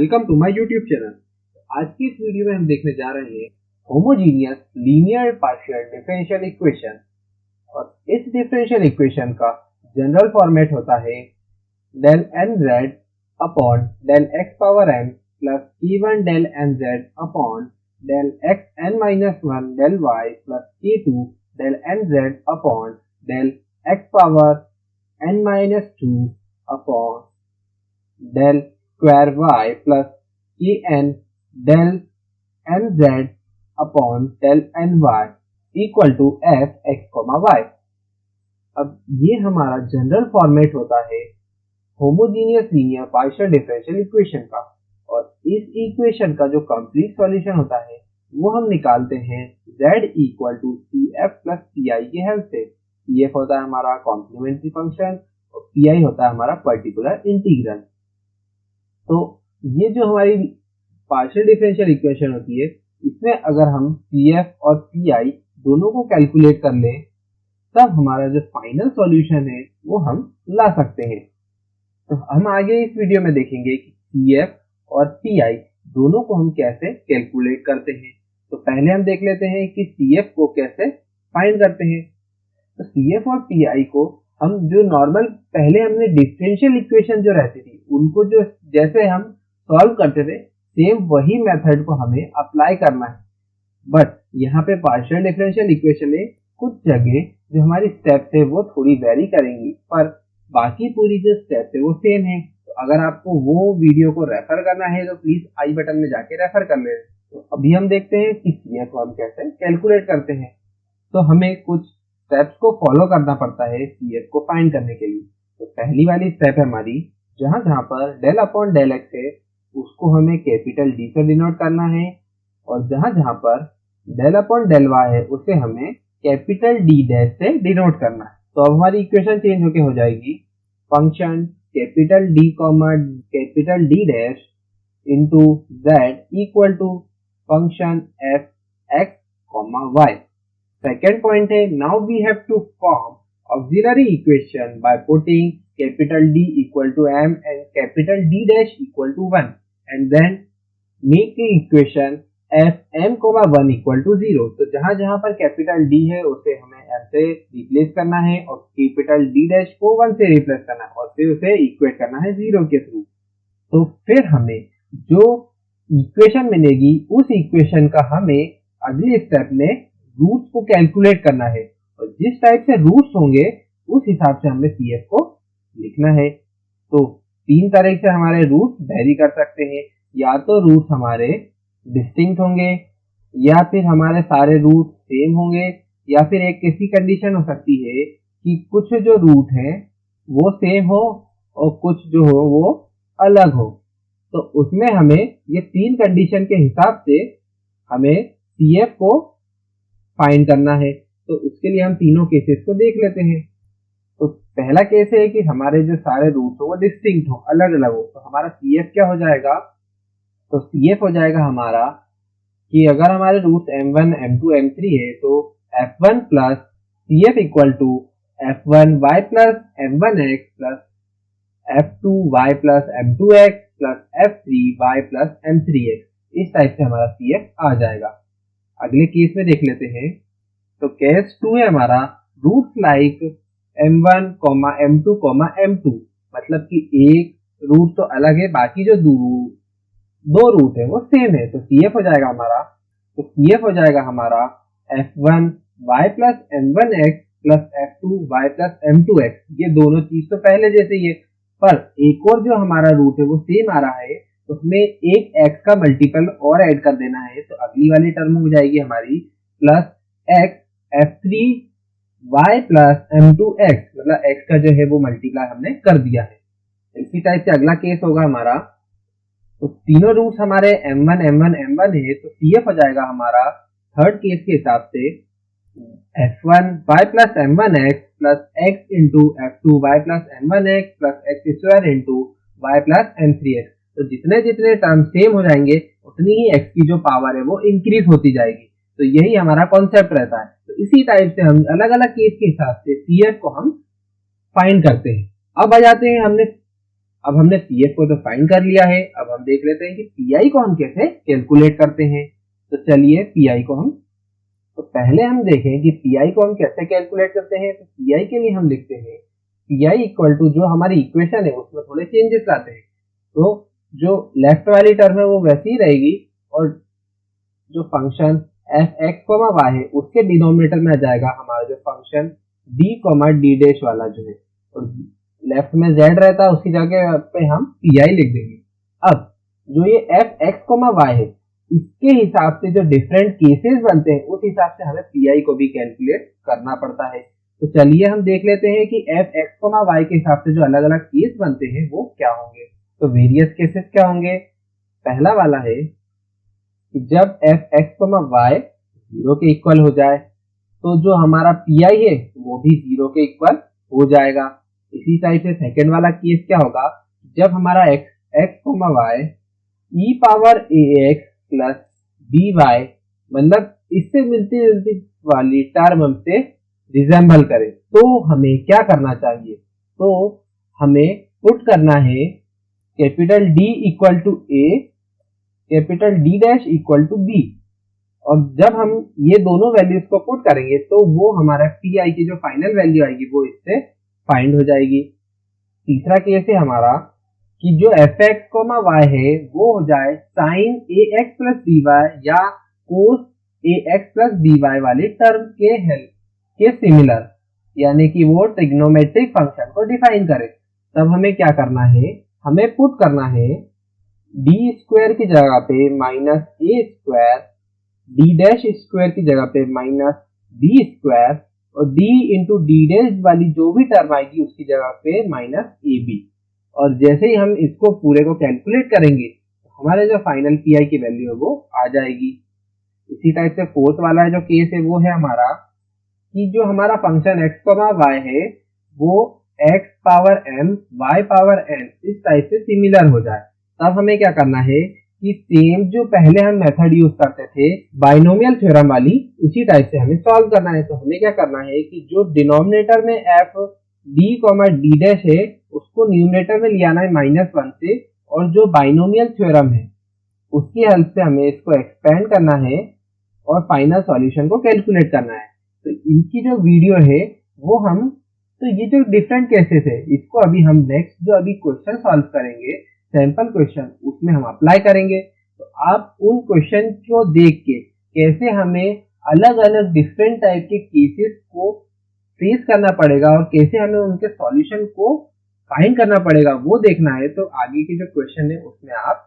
Welcome to my YouTube channel. आज की इस वीडियो में हम देखने जा रहे हैं homogeneous linear partial differential equation. और इस डिफरेंशियल इक्वेशन का जनरल फॉर्मेट होता है del nz upon del x power n plus e1 del nz upon del xn minus 1 del y plus e2 del nz upon del x power n minus 2 upon del square y plus en del nz upon del ny equal to f x, y। अब ये हमारा general format होता है homogeneous linear partial differential equation का। और इस equation का जो कंप्लीट सॉल्यूशन होता है वो हम निकालते हैं z equal to cf plus pi की हेल्प से। cf होता है हमारा कॉम्प्लीमेंट्री फंक्शन और pi होता है हमारा पर्टिकुलर इंटीग्रल। तो ये जो हमारी पार्शियल डिफरेंशियल इक्वेशन होती है, इसमें अगर हम cf और pi दोनों को कैलकुलेट कर लें तब हमारा जो फाइनल सॉल्यूशन है वो हम ला सकते हैं। तो हम आगे इस वीडियो में देखेंगे कि cf और pi दोनों को हम कैसे कैलकुलेट करते हैं। तो पहले हम देख लेते हैं कि cf को कैसे फाइंड करते हैं। तो cf और pi को हम जो नॉर्मल पहले हमने डिफरेंशियल इक्वेशन जो रहती थी उनको जो जैसे हम सॉल्व करते थे सेम वही मेथड को हमें अप्लाई करना है। बट यहाँ पे पार्शियल डिफरेंशियल इक्वेशन में कुछ जगह जो हमारी स्टेप्स है वो थोड़ी वेरी करेंगी, पर बाकी पूरी जो स्टेप्स है वो सेम है। तो अगर आपको वो वीडियो को रेफर करना है तो प्लीज आई बटन में जाके रेफर कर ले। तो अभी हम देखते हैं कि cf को हम कैसे कैलकुलेट करते हैं। तो हमें कुछ स्टेप्स को फॉलो करना पड़ता है cf को फाइंड करने के लिए। तो पहली वाली स्टेप है हमारी, जहां जहां पर डेल अपॉन डेल एक्स है उसको हमें कैपिटल डी से डिनोट करना है, और जहां जहां पर डेल अपॉन डेल वाई है उसे हमें कैपिटल डी डैश से डिनोट करना है। तो अब हमारी इक्वेशन चेंज होके हो जाएगी function capital D comma capital D dash into Z equal to function F X comma Y. Second point है, now we have to form auxiliary equation by putting capital D equal to m and capital D dash equal to 1 and then make the equation f m, 1 equal to 0। तो जहां जहां पर capital D है उसे हमें m से replace करना है और कैपिटल D dash को 1 से रिप्लेस करना है और फिर उसे इक्वेट करना है 0 के थ्रू। तो फिर हमें जो इक्वेशन मिलेगी उस इक्वेशन का हमें अगले स्टेप में रूट्स को कैलकुलेट करना है, और जिस टाइप से रूट्स होंगे उस हिसाब से हमें CF को लिखना है। तो तीन तरह से हमारे रूट वेरी कर सकते हैं, या तो रूट हमारे डिस्टिंक्ट होंगे, या फिर हमारे सारे रूट सेम होंगे, या फिर एक ऐसी कंडीशन हो सकती है कि कुछ जो रूट हैं वो सेम हो और कुछ जो हो वो अलग हो। तो उसमें हमें ये तीन कंडीशन के हिसाब से हमें CF को फाइंड करना है। तो उसके लिए हम तीनों केसेस को देख लेते हैं। तो पहला केस है कि हमारे जो सारे रूट्स हो वो डिस्टिंक्ट हो, अलग अलग हो। तो हमारा CF क्या हो जाएगा, तो CF हो जाएगा हमारा कि अगर हमारे रूट्स m1 m2 m3 है तो f1 plus CF equal to f1y plus m1x plus f2y plus m2x plus f3y plus m3x। इस टाइप से हमारा CF आ जाएगा। अगले केस में देख लेते हैं। तो केस 2 है हमारा roots like m1, m2, m2, मतलब कि एक रूट तो अलग है, बाकी जो दो रूट है वो सेम है। तो CF हो जाएगा हमारा, तो CF हो जाएगा हमारा f1y plus m1x plus f2y plus m2x। ये दोनों चीज तो पहले जैसे ही है, पर एक और जो हमारा रूट है वो सेम आ रहा है, तो हमें एक x का मल्टीपल और ऐड कर देना है। तो अगली वाली टर्म हो जाएगी हमारी plus x f3 y plus m2x, मतलब x का जो है वो मल्टीप्लाई हमने कर दिया है। इसी टाइप से अगला केस होगा हमारा। तो तीनों रूट्स हमारे m1 m1 m1 है, तो CF हो जाएगा हमारा थर्ड केस के हिसाब से f1y plus m1x plus x into f2y plus m1x plus x square into y plus m3x। तो जितने जितने टर्म सेम हो जाएंगे उतनी ही x की जो पावर है वो इंक्रीज होती जाएगी। तो यही हमारा कॉन्सेप्ट रहता है। तो इसी टाइप से हम अलग अलग केस के हिसाब से CF को हम फाइंड करते हैं। अब आ जाते हैं, हमने अब हमने पीएफ को तो फाइंड कर लिया है, अब हम देख लेते हैं कि पीआई को हम कैसे कैलकुलेट करते हैं। तो चलिए पीआई को हम तो पहले हम देखें कि पीआई को हम कैसे कैलकुलेट करते हैं। तो पीआई के लिए हम लिखते हैं पीआई इक्वल टू जो हमारी इक्वेशन है उसमें थोड़े चेंजेस लाते हैं। तो जो लेफ्ट वाली टर्म है वो वैसी ही रहेगी और जो function F X comma Y है उसके डिनोमिनेटर में आ जाएगा हमारा जो function D comma D dash वाला जो है, और लेफ्ट में जेड रहता है उसकी जगह पे हम पीआई लिख देंगे। अब जो ये एफ एक्स कोमा वाई है इसके हिसाब से जो डिफरेंट केसेस बनते हैं उस हिसाब से हमें पीआई को भी कैलकुलेट करना पड़ता है। तो चलिए हम देख लेते हैं कि एफ एक्स कोमा वाई के हिसाब से जो अलग अलग केस बनते हैं वो क्या होंगे। तो वेरियस केसेस क्या होंगे। पहला वाला है कि जब एफ एक्स कोमा वाई 0 के इक्वल हो जाए तो जो हमारा पीआई है वो भी 0 के इक्वल हो जाएगा। इसी टाइप से सेकेंड वाला केस क्या होगा, जब हमारा एक्स कोमा वाई ई पावर ए एक्स प्लस बी वाई मतलब इससे मिलती जुलती वाली टर्म हमसे रिजेंबल करे तो हमें क्या करना चाहिए। तो हमें पुट करना है capital D equal to A capital D dash equal to B, और जब हम ये दोनों वैल्यूज को पुट करेंगे तो वो हमारा पीआई की जो फाइनल वैल्यू आएगी वो इससे फाइंड हो जाएगी। तीसरा केस है हमारा कि जो एफ एक्स कोमा वाई है वो हो जाए साइन ए एक्स प्लस बी वाई या कोस ए एक्स प्लस बी वाई वाली टर्म के हेल्प के सिमिलर, यानी कि वो ट्रिग्नोमेट्रिक फंक्शन को डिफाइन करे। तब हमें क्या करना है, हमें पुट करना है डी स्क्वायर की जगह पे माइनस ए स्क्वायर, डी डैश स्क्वायर की जगह पे माइनस बी स्क्वायर और डी इंटू डी डैश वाली जो भी टर्म आएगी उसकी जगह पे माइनस ए बी। और जैसे ही हम इसको पूरे को कैलकुलेट करेंगे तो हमारे जो फाइनल पीआई की वैल्यू है वो आ जाएगी। इसी टाइप से फोर्थ वाला जो केस है वो है हमारा कि जो हमारा फंक्शन एक्स कोमा वाई है वो X power M Y power N इस टाइप से सिमिलर हो जाए। तब हमें क्या करना है कि सेम जो पहले हम मेथड यूज करते थे बाइनोमियल थ्योरम वाली उसी टाइप से हमें सॉल्व करना है। तो हमें क्या करना है कि जो डिनोमिनेटर में F D comma D dash है उसको न्यूमरेटर में ले आना है -1 से, और जो बाइनोमियल थ्योरम है उसकी हेल्प से हमें इसको एक्सपेंड करना है और फाइनल सॉल्यूशन को कैलकुलेट करना है। तो इनकी जो वीडियो है वो हम तो ये जो डिफरेंट केसेस है इसको अभी हम नेक्स्ट जो अभी क्वेश्चन सॉल्व करेंगे सैंपल क्वेश्चन उसमें हम अप्लाई करेंगे। तो आप उन क्वेश्चन को देख के कैसे हमें अलग अलग डिफरेंट टाइप के केसेस को फेस करना पड़ेगा और कैसे हमें उनके सॉल्यूशन को फाइंड करना पड़ेगा वो देखना है। तो आगे के जो क्वेश्चन है उसमें आप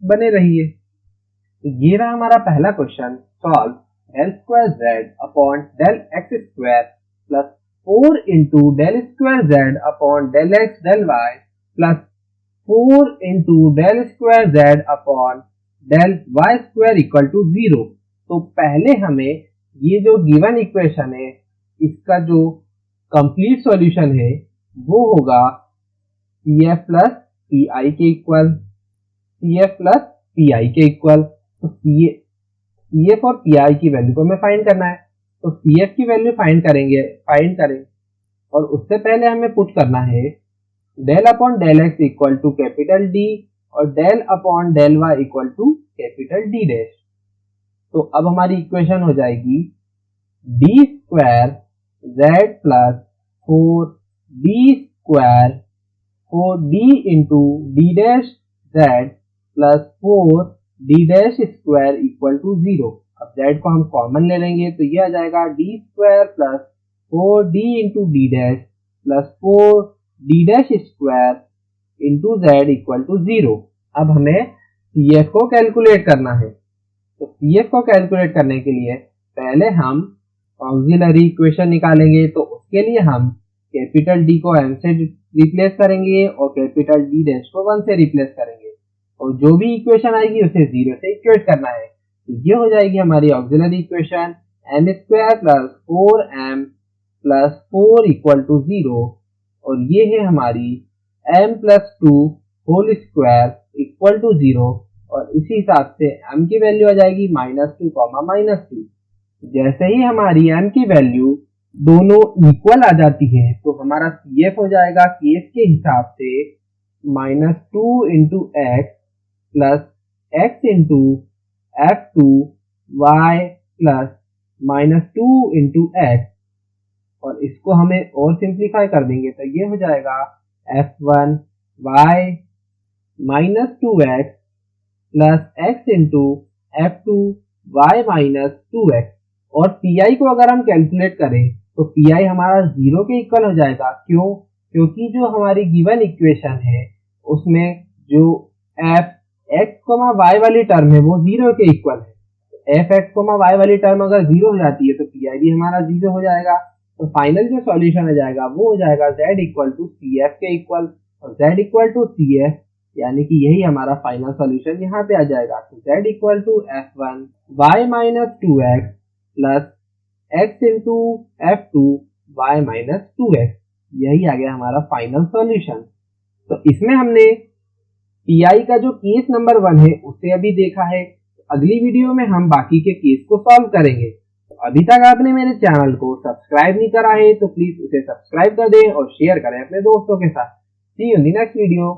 बने रहिए। तो ये रहा हमारा पहला question, solve del square z upon del x square plus 4 into del square z upon del x del y plus 4 into del square z upon del y square equal to 0। तो पहले हमें ये जो गिवन इक्वेशन है इसका जो complete solution है वो होगा CF प्लस PI के इक्वल, CF प्लस PI के इक्वल। तो CF और PI की वैल्यू को हमें फाइंड करना है। तो CF की वैल्यू फाइंड करें और उससे पहले हमें पुट करना है del upon del X equal to capital D और del upon del Y equal to capital D dash. तो अब हमारी इक्वेशन हो जाएगी D square Z plus 4d square 4d into D dash Z plus 4d dash square equal to 0। अब z को हम common ले लेंगे तो ये आ जाएगा d square plus 4d into D dash plus 4d dash square into z equal to 0। अब हमें CF को कैलकुलेट करना है। तो CF को कैलकुलेट करने के लिए पहले हम ऑक्सिलरी इक्वेशन निकालेंगे। तो उसके लिए हम कैपिटल D को m से रिप्लेस करेंगे और कैपिटल D डैश को 1 से रिप्लेस करेंगे और जो भी इक्वेशन आएगी उसे 0 से इक्वेट करना है। तो ये हो जाएगी हमारी auxiliary equation m square plus 4m plus 4 equal to 0, और ये है हमारी m plus 2 whole square equal to 0, और इसी हिसाब से m की वैल्यू आ जाएगी -2, -2। जैसे ही हमारी m की वैल्यू दोनों इक्वल आ जाती है तो हमारा CF हो जाएगा केस के हिसाब से minus 2 into x plus x into F2 y plus minus 2 into x, और इसको हमें और सिंप्लीफाई कर देंगे तो ये हो जाएगा F1 y minus 2x plus x into F2 y minus 2x। और Pi को अगर हम कैलकुलेट करें तो Pi हमारा 0 के इक्वल हो जाएगा। क्यों? क्योंकि जो हमारी गिवन इक्वेशन है उसमें जो f x, y वाली टर्म है वो 0 के इक्वल है। f x, y वाली टर्म अगर 0 हो जाती है तो Pi भी हमारा 0 हो जाएगा। तो फाइनल जो सॉल्यूशन हो जाएगा वो हो जाएगा z इक्वल टू CF के इक्वल, और z इक्वल टू CF यानी कि यही हमारा फाइनल सॉल्यूशन यहाँ पे आ जाएगा। तो z equal to F1 y minus 2x plus x into F2 y minus 2x, यही आ गया हमारा फाइनल सॉल्यूशन। तो इसमें हमने Pi का जो केस नंबर 1 है उसे अभी देखा है। अगली वीडियो में हम बाकी के केस को सॉल्व करेंगे। तो अभी तक आपने मेरे चैनल को सब्सक्राइब नहीं करा है तो प्लीज उसे सब्सक्राइब कर दें और शेयर करें अपने दोस्तों के साथ। See you in the next video.